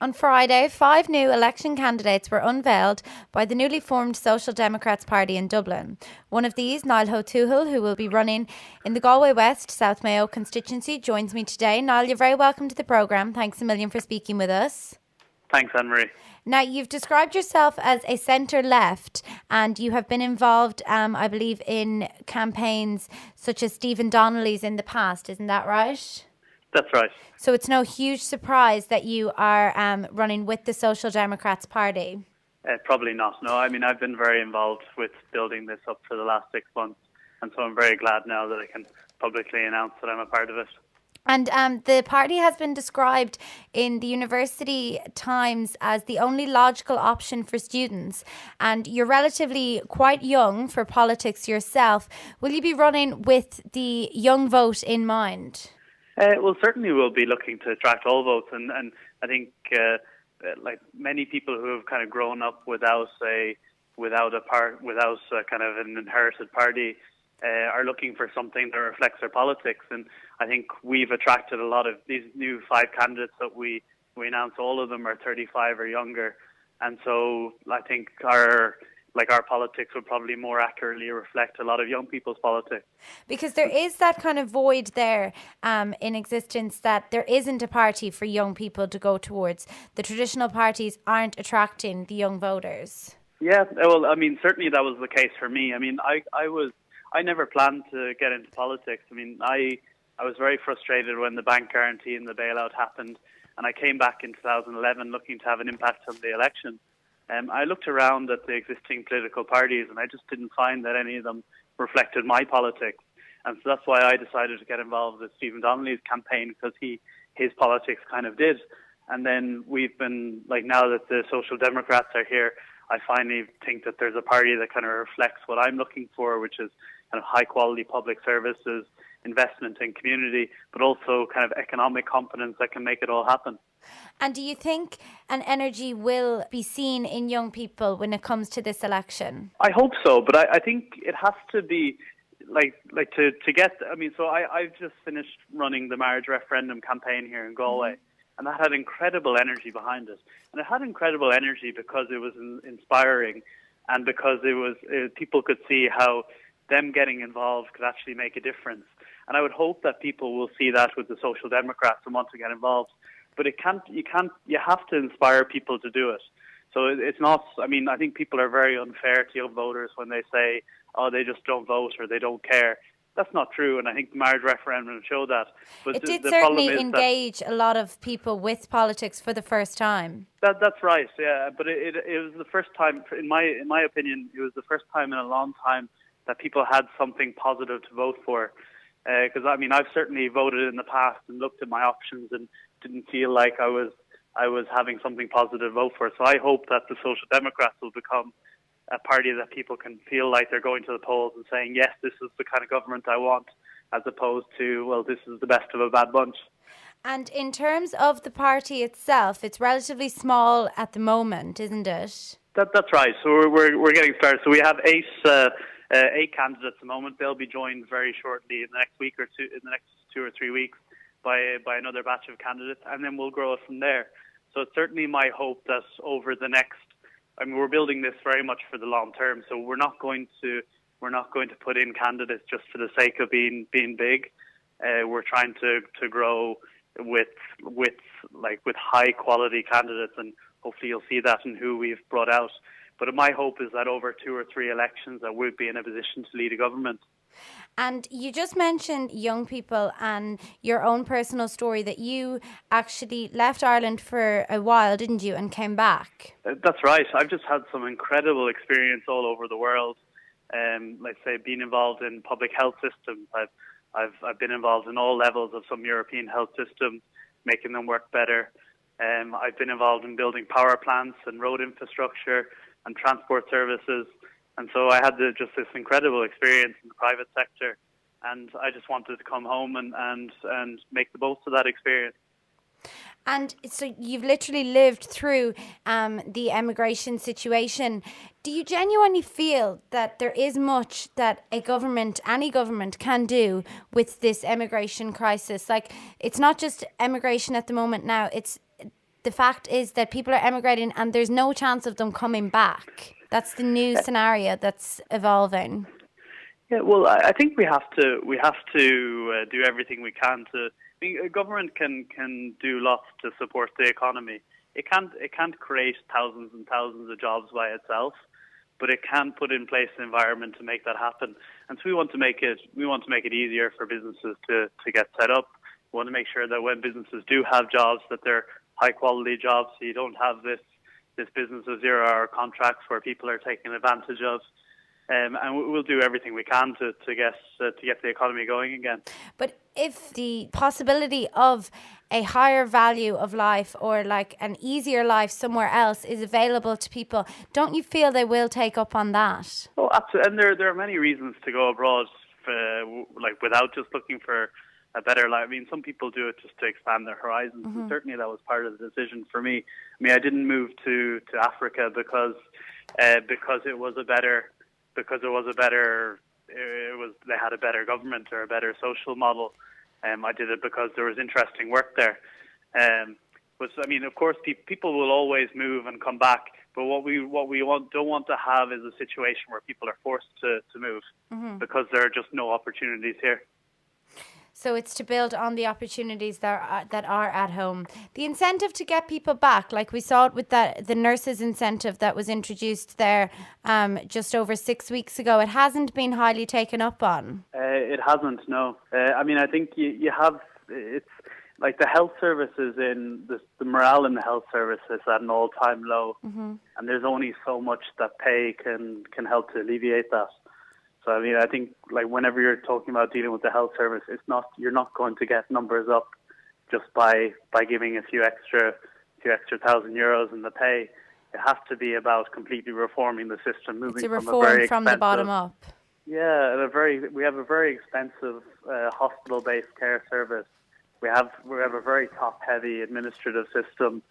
On Friday, 5 new election candidates were unveiled by the newly formed Social Democrats Party in Dublin. One of these, Niall Tuathail, who will be running in the Galway West South Mayo constituency, joins me today. Niall, you're very welcome to the programme. Thanks a million for speaking with us. Thanks, Anne-Marie. Now, you've described yourself as a centre-left and you have been involved, I believe, in campaigns such as Stephen Donnelly's in the past. Isn't that right? That's right. So it's no huge surprise that you are running with the Social Democrats Party. Probably not. No, I mean, I've been very involved with building this up for the last 6 months, and so I'm very glad now that I can publicly announce that I'm a part of it. And the party has been described in the University Times as the only logical option for students. And you're relatively quite young for politics yourself. Will you be running with the young vote in mind? Well, certainly we'll be looking to attract all votes, and I think like many people who have kind of grown up without a kind of an inherited party are looking for something that reflects their politics. And I think we've attracted a lot of these new 5 candidates that we announced. All of them are 35 or younger, and so I think our politics would probably more accurately reflect a lot of young people's politics. Because there is that kind of void there in existence, that there isn't a party for young people to go towards. The traditional parties aren't attracting the young voters. Yeah, well, I mean, certainly that was the case for me. I mean, I never planned to get into politics. I mean, I was very frustrated when the bank guarantee and the bailout happened, and I came back in 2011 looking to have an impact on the election. I looked around at the existing political parties and I just didn't find that any of them reflected my politics. And so that's why I decided to get involved with Stephen Donnelly's campaign, because his politics kind of did. And then we've been, now that the Social Democrats are here, I finally think that there's a party that kind of reflects what I'm looking for, which is kind of high quality public services, investment in community, but also kind of economic competence that can make it all happen. And do you think an energy will be seen in young people when it comes to this election? I hope so, but I think it has to be to get. I mean, so I've just finished running the marriage referendum campaign here in Galway, and that had incredible energy behind it. And it had incredible energy because it was inspiring, and because people could see how them getting involved could actually make a difference. And I would hope that people will see that with the Social Democrats and want to get involved. But you have to inspire people to do it. So it's not, I mean, I think people are very unfair to young voters when they say, oh, they just don't vote or they don't care. That's not true, and I think the marriage referendum showed that. But it did certainly engage a lot of people with politics for the first time. That's right, yeah. But it was the first time, in my opinion, it was the first time in a long time that people had something positive to vote for. Because I mean, I've certainly voted in the past and looked at my options and didn't feel like I was having something positive to vote for. So I hope that the Social Democrats will become a party that people can feel like they're going to the polls and saying, yes, this is the kind of government I want, as opposed to, well, this is the best of a bad bunch. And in terms of the party itself, it's relatively small at the moment, isn't it? That's right. So we're getting started. So we have 8 candidates at the moment. They'll be joined very shortly in the next week or two, in the next 2 or 3 weeks, by another batch of candidates, and then we'll grow it from there. So it's certainly my hope that over the next, I mean, we're building this very much for the long term. So we're not going to put in candidates just for the sake of being big. We're trying to grow with high quality candidates, and hopefully you'll see that in who we've brought out. But my hope is that over 2 or 3 elections that we'll be in a position to lead a government. And you just mentioned young people and your own personal story, that you actually left Ireland for a while, didn't you, and came back? That's right. I've just had some incredible experience all over the world. Let's say being involved in public health systems. I've been involved in all levels of some European health systems, making them work better. I've been involved in building power plants and road infrastructure and transport services. And so I had just this incredible experience in the private sector, and I just wanted to come home and make the most of that experience. And so you've literally lived through the emigration situation. Do you genuinely feel that there is much that any government can do with this emigration crisis? Like, it's not just emigration at the moment now, it's the fact is that people are emigrating and there's no chance of them coming back. That's the new scenario that's evolving. Yeah, well, I think we have to do everything we can to. I mean, a government can do lots to support the economy. It can't create thousands and thousands of jobs by itself, but it can put in place an environment to make that happen. And so we want to make it easier for businesses to get set up. We want to make sure that when businesses do have jobs, that they're high quality jobs, so you don't have this business of 0-hour contracts where people are taken advantage of. And we'll do everything we can to get the economy going again. But if the possibility of a higher value of life or like an easier life somewhere else is available to people, don't you feel they will take up on that? Oh, absolutely. And there are many reasons to go abroad, without just looking for a better life. I mean, some people do it just to expand their horizons. And certainly that was part of the decision for me. I mean, I didn't move to Africa because it was a better. They had a better government or a better social model. I did it because there was interesting work there. But I mean, of course, people will always move and come back. But what we don't want to have is a situation where people are forced to move because there are just no opportunities here. So it's to build on the opportunities that are at home. The incentive to get people back, like we saw it with the nurses' incentive that was introduced there just over 6 weeks ago, it hasn't been highly taken up on. It hasn't, no. I mean, I think you have, it's like the health services the morale in the health service is at an all-time low. And there's only so much that pay can help to alleviate that. So, I mean, I think like whenever you're talking about dealing with the health service, you're not going to get numbers up just by giving a few extra €1,000 in the pay. It has to be about completely reforming the system, moving it's a from reform a very from expensive, the bottom up. Yeah, we have a very expensive hospital-based care service. We have a very top-heavy administrative system,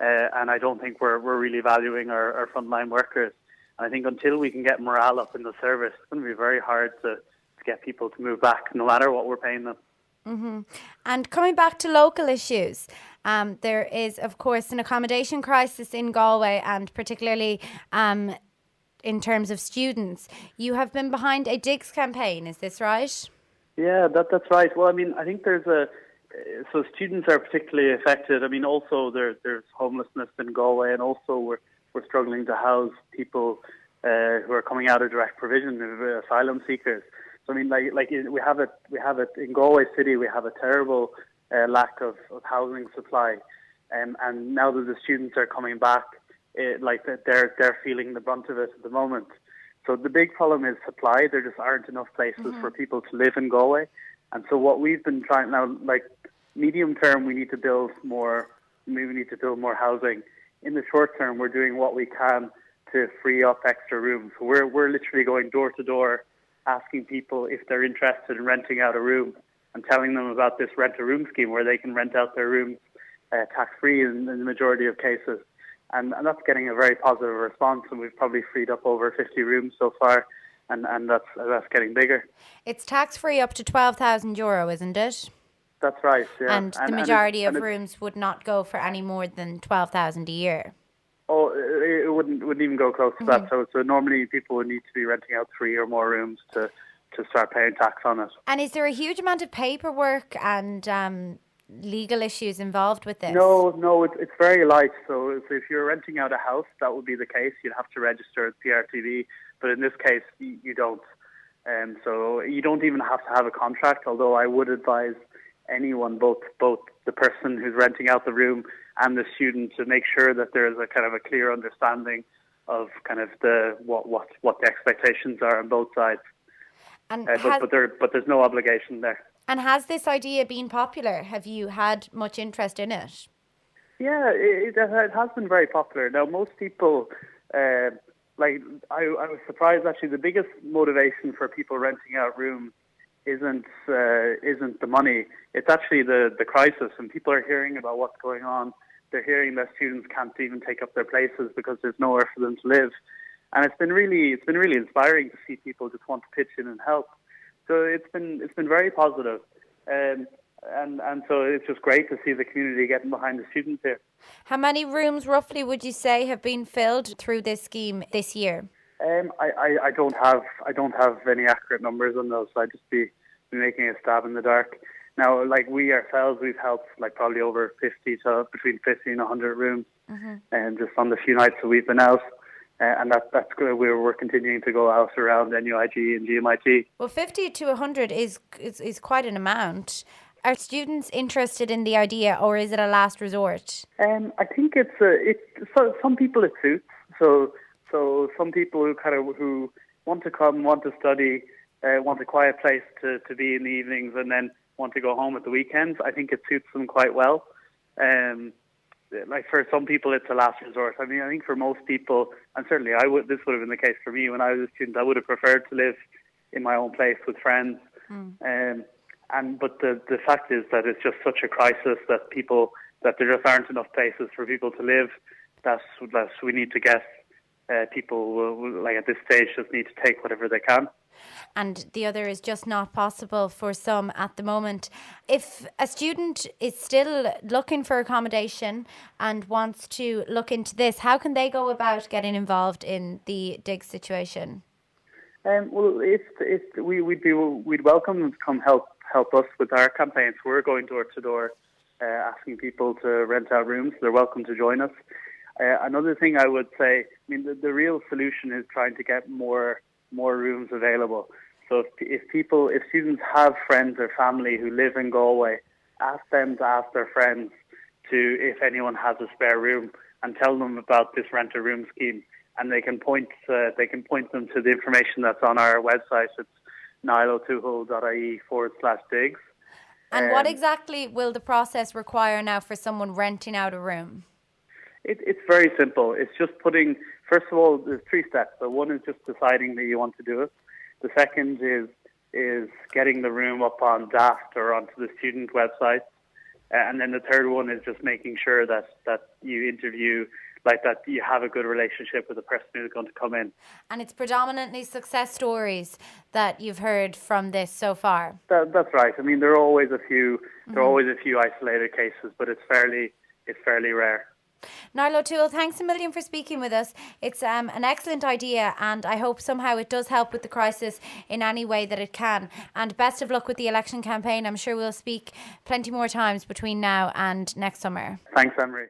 and I don't think we're really valuing our frontline workers. I think until we can get morale up in the service, it's going to be very hard to get people to move back, no matter what we're paying them. And coming back to local issues, there is, of course, an accommodation crisis in Galway, and particularly in terms of students. You have been behind a Digs campaign, is this right? Yeah, that's right. Well, I mean, I think so students are particularly affected. I mean, also there's homelessness in Galway, and also we're struggling to house people who are coming out of direct provision, asylum seekers. So I mean, like we have it in Galway City. We have a terrible lack of housing supply, and now that the students are coming back, they're feeling the brunt of it at the moment. So the big problem is supply. There just aren't enough places for people to live in Galway, and so what we've been trying now, like medium term, we need to build more. We need to build more housing. In the short term, we're doing what we can to free up extra rooms. So we're literally going door to door, asking people if they're interested in renting out a room and telling them about this rent-a-room scheme where they can rent out their rooms tax-free in the majority of cases. And that's getting a very positive response, and we've probably freed up over 50 rooms so far, and that's getting bigger. It's tax-free up to €12,000, isn't it? That's right, yeah. And the majority of rooms would not go for any more than $12,000 a year. Oh, it wouldn't even go close to that. So normally people would need to be renting out 3 or more rooms to start paying tax on it. And is there a huge amount of paperwork and legal issues involved with this? No, it's very light. So if you're renting out a house, that would be the case. You'd have to register as PRTV, but in this case, you don't. So you don't even have to have a contract, although I would advise anyone, both the person who's renting out the room and the student, to make sure that there is a kind of a clear understanding of kind of what the expectations are on both sides. And but there's no obligation there. And has this idea been popular? Have you had much interest in it? Yeah, it has been very popular. Now, most people, I was surprised actually. The biggest motivation for people renting out rooms isn't the money. It's actually the crisis, and people are hearing about what's going on. They're hearing that students can't even take up their places because there's nowhere for them to live, and it's been really inspiring to see people just want to pitch in and help. So it's been very positive, and so it's just great to see the community getting behind the students here. How many rooms roughly would you say have been filled through this scheme this year? I don't have any accurate numbers on those, so I'd just be making a stab in the dark. Now, like we ourselves, we've helped like probably over 50 to between 50 and 100 rooms, and just on the few nights that we've been out, and that's good. We're continuing to go out around NUIG and GMIT. Well, 50 to 100 is quite an amount. Are students interested in the idea, or is it a last resort? I think so some people it suits. So some people who want to come, want to study, want a quiet place to be in the evenings, and then want to go home at the weekends. I think it suits them quite well. Like for some people, it's a last resort. I mean, I think for most people, and certainly this would have been the case for me when I was a student. I would have preferred to live in my own place with friends. But the fact is that it's just such a crisis that there just aren't enough places for people to live. That we need to get people will, like at this stage, just need to take whatever they can. And the other is just not possible for some at the moment. If a student is still looking for accommodation and wants to look into this, how can they go about getting involved in the dig situation? Well, we'd welcome them to come help us with our campaigns. We're going door to door, asking people to rent out rooms. They're welcome to join us. Another thing I would say, I mean, the real solution is trying to get more rooms available. So if students have friends or family who live in Galway, ask them to ask their friends if anyone has a spare room, and tell them about this rent a room scheme, and they can point them to the information that's on our website. It's niall.tuathail.ie/digs. And what exactly will the process require now for someone renting out a room? It's very simple. It's just first of all, there's 3 steps. So one is just deciding that you want to do it. The second is getting the room up on DAFT or onto the student website. And then the third one is just making sure that you interview, like that you have a good relationship with the person who's going to come in. And it's predominantly success stories that you've heard from this so far. That's right. I mean, there are always a few isolated cases, but it's fairly rare. Niall O'Toole, thanks a million for speaking with us. It's an excellent idea, and I hope somehow it does help with the crisis in any way that it can. And best of luck with the election campaign. I'm sure we'll speak plenty more times between now and next summer. Thanks, Emery.